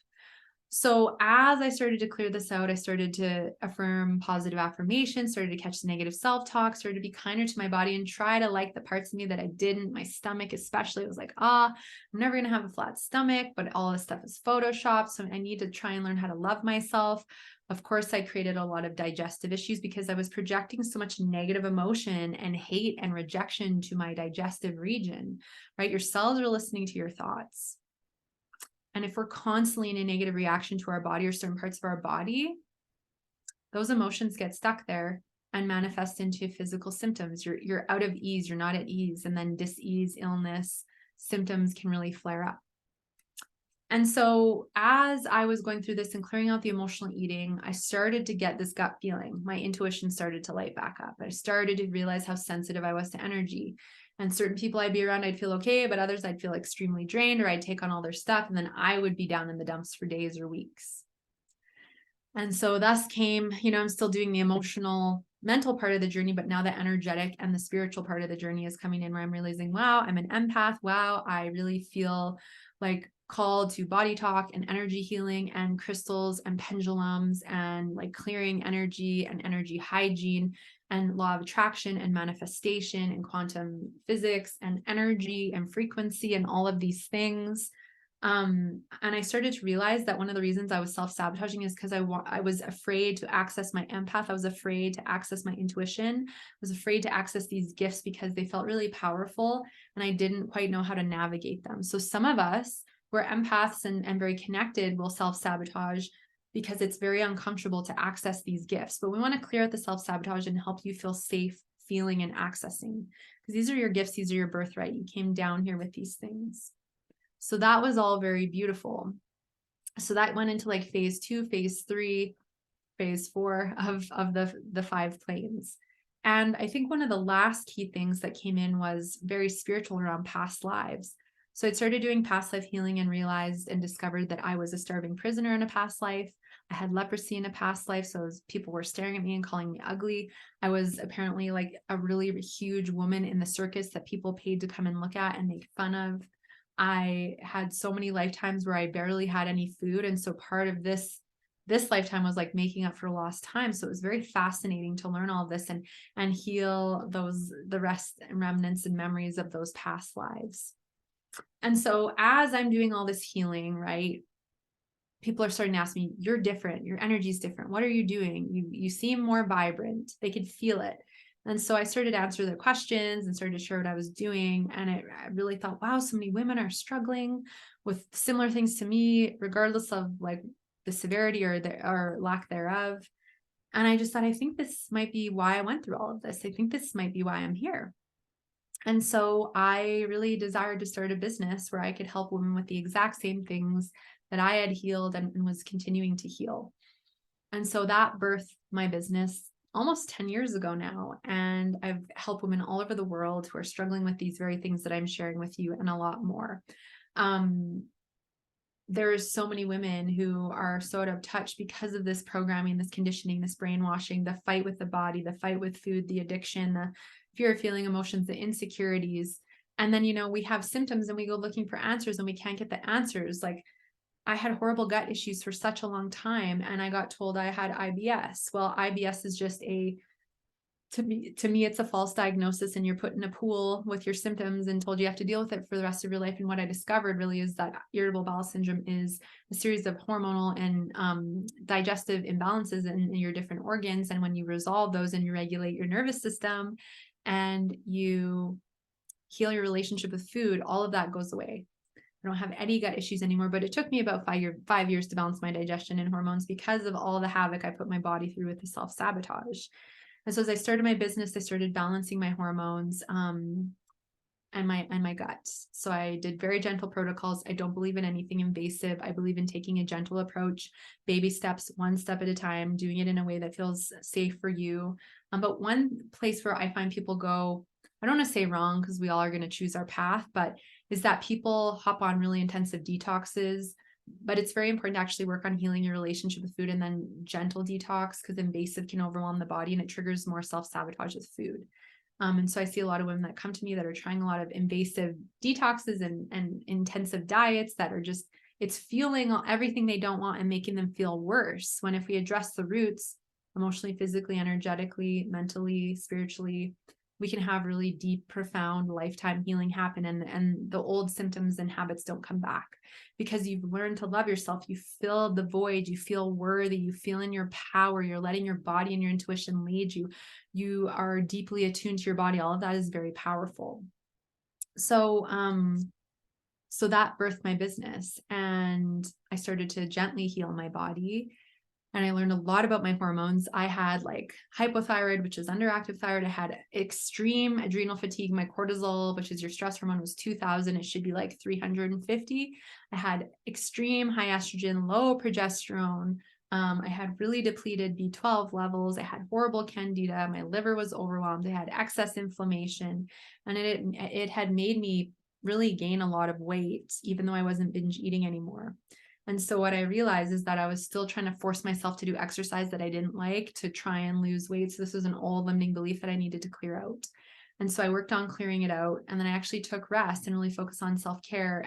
So as I started to clear this out, I started to affirm positive affirmations, started to catch the negative self-talk, started to be kinder to my body and try to like the parts of me that I didn't. My stomach especially, was like, I'm never going to have a flat stomach, but all this stuff is Photoshopped. So I need to try and learn how to love myself. Of course, I created a lot of digestive issues because I was projecting so much negative emotion and hate and rejection to my digestive region, right? Your cells are listening to your thoughts. And if we're constantly in a negative reaction to our body or certain parts of our body, those emotions get stuck there and manifest into physical symptoms. You're out of ease, you're not at ease, and then dis-ease, illness, symptoms can really flare up. And so as I was going through this and clearing out the emotional eating, I started to get this gut feeling. My intuition started to light back up. I started to realize how sensitive I was to energy. And certain people I'd be around, I'd feel okay, but others I'd feel extremely drained, or I'd take on all their stuff, and then I would be down in the dumps for days or weeks. And so thus came, I'm still doing the emotional, mental part of the journey, but now the energetic and the spiritual part of the journey is coming in, where I'm realizing, wow, I'm an empath. Wow, I really feel like called to body talk and energy healing and crystals and pendulums and like clearing energy and energy hygiene and law of attraction and manifestation and quantum physics and energy and frequency and all of these things. And I started to realize that one of the reasons I was self-sabotaging is because I was afraid to access my empath. I was afraid to access my intuition. I was afraid to access these gifts because they felt really powerful and I didn't quite know how to navigate them. So some of us, we're empaths and very connected, will self-sabotage because it's very uncomfortable to access these gifts. But we want to clear out the self-sabotage and help you feel safe feeling and accessing, because these are your gifts. These are your birthright. You came down here with these things. So that was all very beautiful. So that went into like phase 2, phase 3, phase 4 of the 5 planes. And I think one of the last key things that came in was very spiritual around past lives. So I started doing past life healing and realized and discovered that I was a starving prisoner in a past life. I had leprosy in a past life. So people were staring at me and calling me ugly. I was apparently like a really huge woman in the circus that people paid to come and look at and make fun of. I had so many lifetimes where I barely had any food. And so part of this lifetime was like making up for lost time. So it was very fascinating to learn all of this and heal the rest and remnants and memories of those past lives. And so as I'm doing all this healing, right, people are starting to ask me, you're different. Your energy is different. What are you doing? You seem more vibrant. They could feel it. And so I started to answer their questions and started to share what I was doing. And I really thought, wow, so many women are struggling with similar things to me, regardless of like the severity or lack thereof. And I just thought, I think this might be why I went through all of this. I think this might be why I'm here. And so I really desired to start a business where I could help women with the exact same things that I had healed and was continuing to heal. And so that birthed my business almost 10 years ago now. And I've helped women all over the world who are struggling with these very things that I'm sharing with you and a lot more. There's so many women who are so out of touch because of this programming, this conditioning, this brainwashing, the fight with the body, the fight with food, the addiction, the fear of feeling emotions, the insecurities. And then, we have symptoms and we go looking for answers and we can't get the answers. Like, I had horrible gut issues for such a long time and I got told I had IBS. Well, IBS is just to me, it's a false diagnosis, and you're put in a pool with your symptoms and told you have to deal with it for the rest of your life. And what I discovered really is that irritable bowel syndrome is a series of hormonal and digestive imbalances in your different organs. And when you resolve those and you regulate your nervous system and you heal your relationship with food, all of that goes away. I don't have any gut issues anymore, but it took me about 5 years to balance my digestion and hormones because of all the havoc I put my body through with the self-sabotage. And so as I started my business, I started balancing my hormones and my gut. So I did very gentle protocols. I don't believe in anything invasive. I believe in taking a gentle approach, baby steps, one step at a time, doing it in a way that feels safe for you. But one place where I find people go, I don't want to say wrong because we all are going to choose our path, but is that people hop on really intensive detoxes. But it's very important to actually work on healing your relationship with food and then gentle detox, because invasive can overwhelm the body and it triggers more self-sabotage with food. And so I see a lot of women that come to me that are trying a lot of invasive detoxes and intensive diets that are just, it's fueling everything they don't want and making them feel worse. When if we address the roots emotionally, physically, energetically, mentally, spiritually, we can have really deep, profound lifetime healing happen. And the old symptoms and habits don't come back because you've learned to love yourself. You fill the void, you feel worthy, you feel in your power, you're letting your body and your intuition lead you. You are deeply attuned to your body. All of that is very powerful. So, so that birthed my business and I started to gently heal my body. And I learned a lot about my hormones. I had like hypothyroid, which is underactive thyroid. I had extreme adrenal fatigue. My cortisol, which is your stress hormone, was 2000. It should be like 350. I had extreme high estrogen, low progesterone. I had really depleted B12 levels. I had horrible candida. My liver was overwhelmed. I had excess inflammation. And it had made me really gain a lot of weight, even though I wasn't binge eating anymore. And so what I realized is that I was still trying to force myself to do exercise that I didn't like to try and lose weight. So this was an old limiting belief that I needed to clear out. And so I worked on clearing it out. And then I actually took rest and really focused on self-care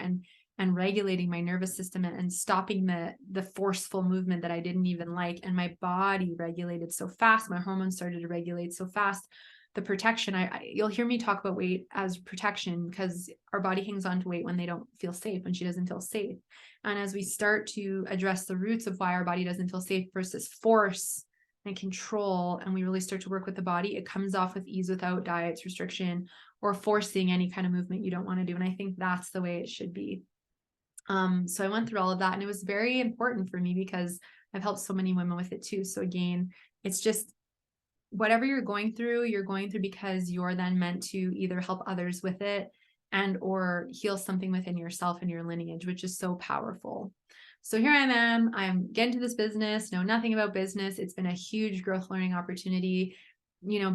and regulating my nervous system and stopping the forceful movement that I didn't even like. And my body regulated so fast. My hormones started to regulate so fast. The protection, you'll hear me talk about weight as protection because our body hangs on to weight when they don't feel safe, when she doesn't feel safe. And as we start to address the roots of why our body doesn't feel safe versus force and control, and we really start to work with the body, it comes off with ease without diets, restriction, or forcing any kind of movement you don't want to do. And I think that's the way it should be. So I went through all of that and it was very important for me because I've helped so many women with it too. So again, it's just whatever you're going through because you're then meant to either help others with it and or heal something within yourself and your lineage, which is so powerful. So here I am, I'm getting to this business, know nothing about business. It's been a huge growth learning opportunity,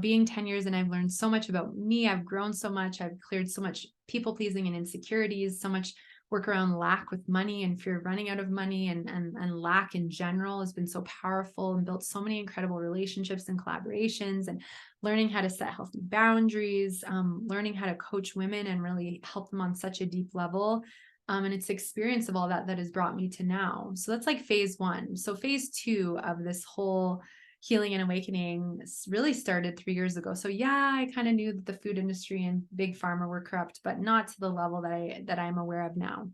being 10 years and I've learned so much about me. I've grown so much. I've cleared so much people pleasing and insecurities, so much work around lack with money and fear of running out of money and lack in general has been so powerful and built so many incredible relationships and collaborations and learning how to set healthy boundaries, learning how to coach women and really help them on such a deep level. And it's the experience of all that has brought me to now. So that's like phase one. So phase two of this whole healing and awakening really started 3 years ago. So yeah, I kind of knew that the food industry and big pharma were corrupt, but not to the level that I'm aware of now.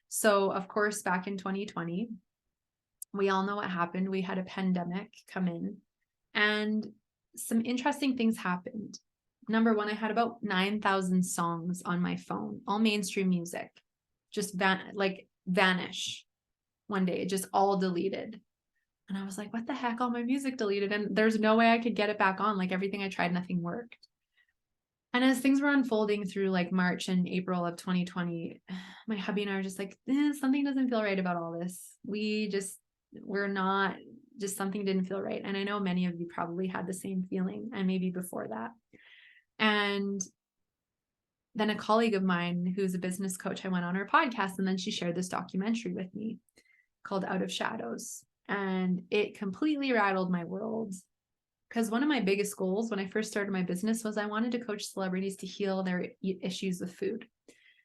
So of course, back in 2020, we all know what happened. We had a pandemic come in and some interesting things happened. Number one, I had about 9,000 songs on my phone, all mainstream music, just vanish one day, just all deleted. And I was like, what the heck? All my music deleted. And there's no way I could get it back on. Like everything I tried, nothing worked. And as things were unfolding through like March and April of 2020, my hubby and I are just like, something doesn't feel right about all this. We're not just something didn't feel right. And I know many of you probably had the same feeling, and maybe before that. And then a colleague of mine who's a business coach, I went on her podcast, and then she shared this documentary with me called Out of Shadows. And it completely rattled my world, because one of my biggest goals when I first started my business was I wanted to coach celebrities to heal their issues with food.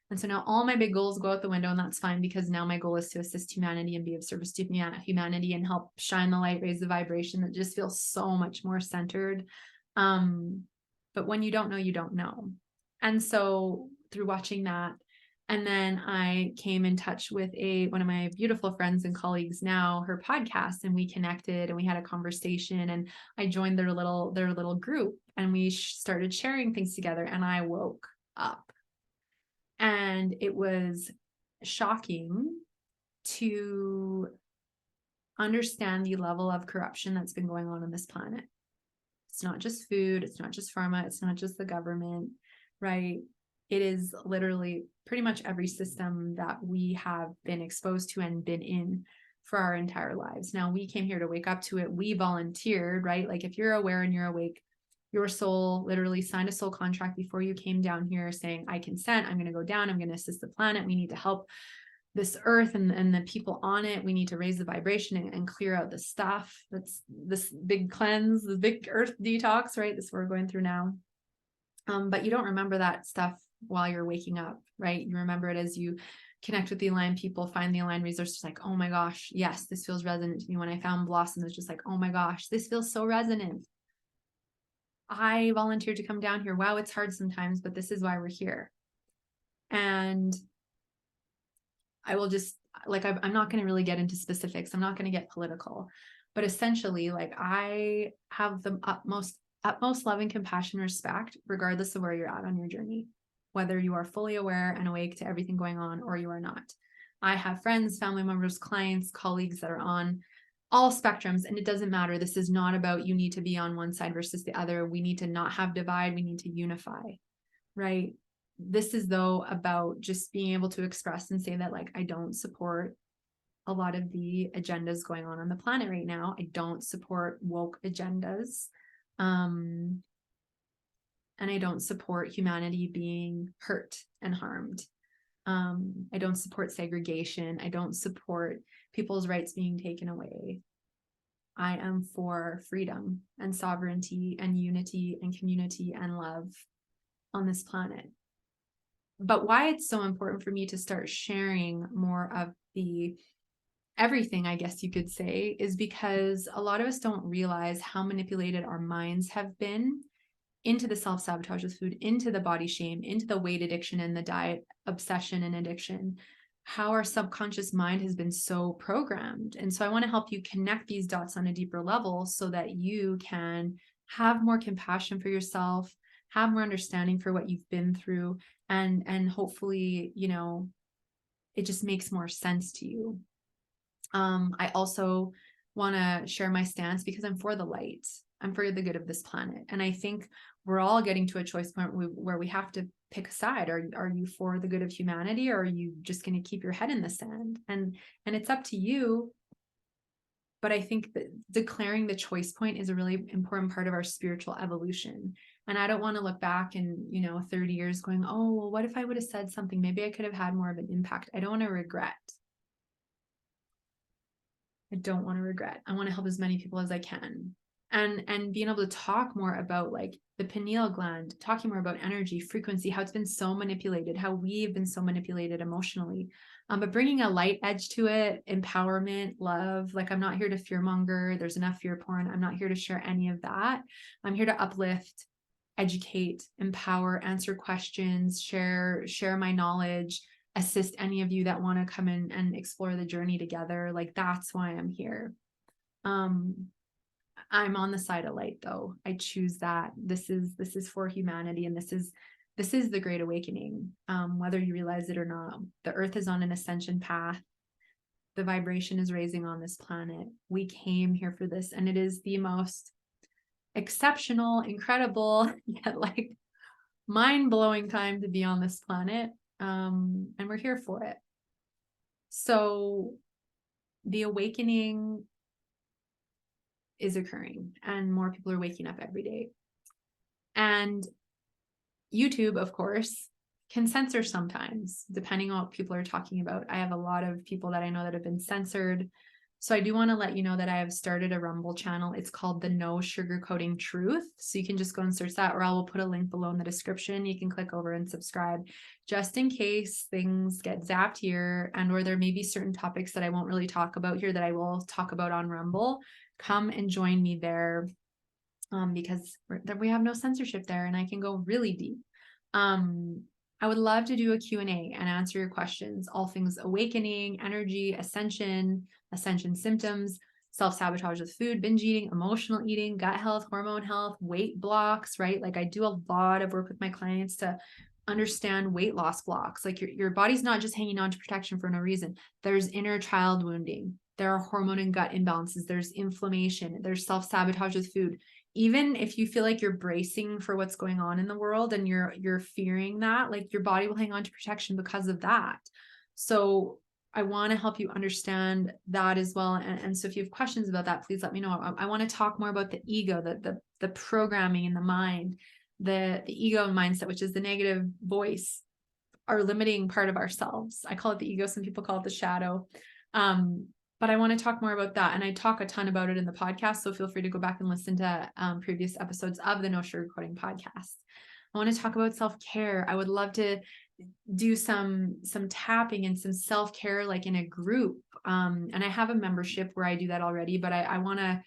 And so now all my big goals go out the window, and that's fine, because now my goal is to assist humanity and be of service to humanity and help shine the light, raise the vibration that just feels so much more centered. But when you don't know, you don't know. And so through watching that, and then I came in touch with one of my beautiful friends and colleagues now, her podcast, and we connected and we had a conversation, and I joined their little group, and we started sharing things together, and I woke up. And it was shocking to understand the level of corruption that's been going on this planet. It's not just food, it's not just pharma, it's not just the government, right? It is literally pretty much every system that we have been exposed to and been in for our entire lives. Now, we came here to wake up to it. We volunteered, right? Like, if you're aware and you're awake, your soul literally signed a soul contract before you came down here saying, I consent, I'm going to go down, I'm going to assist the planet. We need to help this earth and the people on it. We need to raise the vibration and clear out the stuff. That's this big cleanse, the big earth detox, right? This is what we're going through now. But you don't remember that stuff while you're waking up, right? You remember it as you connect with the aligned people, find the aligned resources, like, oh my gosh, yes, this feels resonant to me. When I found Blossom, it's just like, oh my gosh, this feels so resonant. I volunteered to come down here. Wow, it's hard sometimes, but this is why we're here. And I will just, like, I'm not going to really get into specifics. I'm not going to get political, but essentially, like, I have the utmost love and compassion, respect, regardless of where you're at on your journey, whether you are fully aware and awake to everything going on or you are not. I have friends, family members, clients, colleagues that are on all spectrums, and it doesn't matter. This is not about you need to be on one side versus the other. We need to not have divide. We need to unify, right? This is though about just being able to express and say that, like, I don't support a lot of the agendas going on the planet right now. I don't support woke agendas. And I don't support humanity being hurt and harmed. I don't support segregation. I don't support people's rights being taken away. I am for freedom and sovereignty and unity and community and love on this planet. But why it's so important for me to start sharing more of the everything, I guess you could say, is because a lot of us don't realize how manipulated our minds have been into the self-sabotage with food, into the body shame, into the weight addiction and the diet obsession and addiction, how our subconscious mind has been so programmed. And so I want to help you connect these dots on a deeper level so that you can have more compassion for yourself, have more understanding for what you've been through, and hopefully, you know, it just makes more sense to you. I also want to share my stance because I'm for the light. I'm for the good of this planet. And I think we're all getting to a choice point where we have to pick a side. Are you for the good of humanity, or are you just going to keep your head in the sand? And it's up to you. But I think that declaring the choice point is a really important part of our spiritual evolution. And I don't want to look back in, 30 years going, oh, well, what if I would have said something? Maybe I could have had more of an impact. I don't want to regret. I don't want to regret. I want to help as many people as I can. And being able to talk more about, like, the pineal gland, talking more about energy, frequency, how it's been so manipulated, how we've been so manipulated emotionally, but bringing a light edge to it, empowerment, love. Like, I'm not here to fearmonger. There's enough fear porn. I'm not here to share any of that. I'm here to uplift, educate, empower, answer questions, share my knowledge, assist any of you that want to come in and explore the journey together. Like, that's why I'm here. I'm on the side of light, though. I choose that. This is for humanity, and this is the Great Awakening. Whether you realize it or not, the earth is on an ascension path. The vibration is raising on this planet. We came here for this, and it is the most exceptional, incredible, yet, like, mind-blowing time to be on this planet. And we're here for it. So the awakening is occurring and more people are waking up every day. And YouTube, of course, can censor sometimes, depending on what people are talking about. I have a lot of people that I know that have been censored. So I do want to let you know that I have started a Rumble channel. It's called the No Sugarcoating Truth. So you can just go and search that, or I will put a link below in the description. You can click over and subscribe just in case things get zapped here, and or there may be certain topics that I won't really talk about here that I will talk about on Rumble. Come and join me there, because we have no censorship there and I can go really deep. I would love to do a Q&A and answer your questions, all things awakening, energy, ascension symptoms, self-sabotage with food, binge eating, emotional eating, gut health, hormone health, weight blocks, right? Like I do a lot of work with my clients to understand weight loss blocks. Like your body's not just hanging on to protection for no reason. There's inner child wounding. There are hormone and gut imbalances. There's inflammation. There's self-sabotage with food. Even if you feel like you're bracing for what's going on in the world and you're fearing that, like your body will hang on to protection because of that. So I want to help you understand that as well. And so if you have questions about that, please let me know. I want to talk more about the ego, the programming in the mind, the ego and mindset, which is the negative voice, our limiting part of ourselves. I call it the ego. Some people call it the shadow. But I want to talk more about that. And I talk a ton about it in the podcast. So feel free to go back and listen to previous episodes of the No Sugarcoating podcast. I want to talk about self-care. I would love to do some tapping and some self-care, like in a group. And I have a membership where I do that already, but I want to,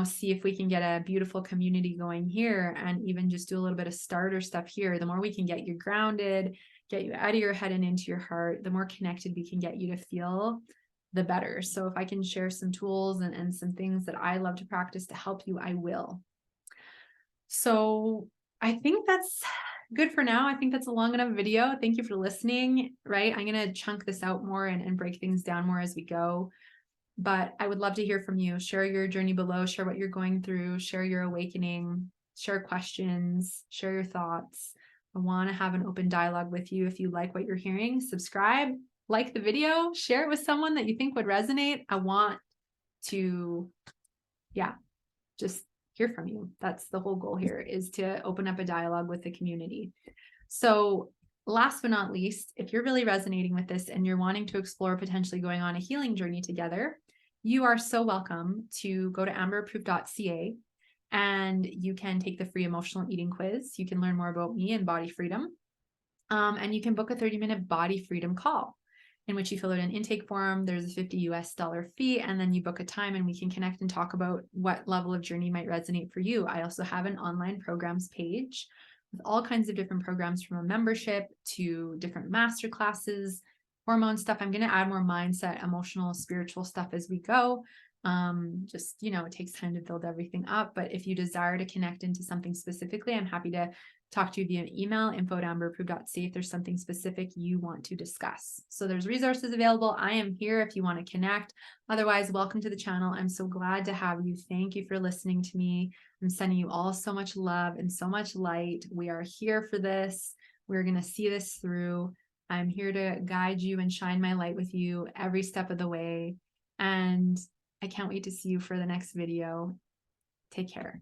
see if we can get a beautiful community going here and even just do a little bit of starter stuff here. The more we can get you grounded, get you out of your head and into your heart, the more connected we can get you to feel, the better. So if I can share some tools and some things that I love to practice to help you, I will. So I think that's good for now. I think that's a long enough video. Thank you for listening, right? I'm going to chunk this out more and break things down more as we go. But I would love to hear from you. Share your journey below, share what you're going through, share your awakening, share questions, share your thoughts. I want to have an open dialogue with you. If you like what you're hearing, subscribe, like the video, share it with someone that you think would resonate. I want to, just hear from you. That's the whole goal here, is to open up a dialogue with the community. So last but not least, if you're really resonating with this and you're wanting to explore potentially going on a healing journey together, you are so welcome to go to amberapproved.ca and you can take the free emotional eating quiz. You can learn more about me and body freedom. And you can book a 30-minute body freedom call in which you fill out an intake form. There's a $50 fee, and then you book a time and we can connect and talk about what level of journey might resonate for you. I also have an online programs page with all kinds of different programs, from a membership to different master classes, hormone stuff. I'm going to add more mindset, emotional, spiritual stuff as we go. Just, it takes time to build everything up. But if you desire to connect into something specifically, I'm happy to talk to you via email, info@amberapproved.ca, if there's something specific you want to discuss. So there's resources available. I am here if you want to connect. Otherwise, welcome to the channel. I'm so glad to have you. Thank you for listening to me. I'm sending you all so much love and so much light. We are here for this. We're going to see this through. I'm here to guide you and shine my light with you every step of the way. And I can't wait to see you for the next video. Take care.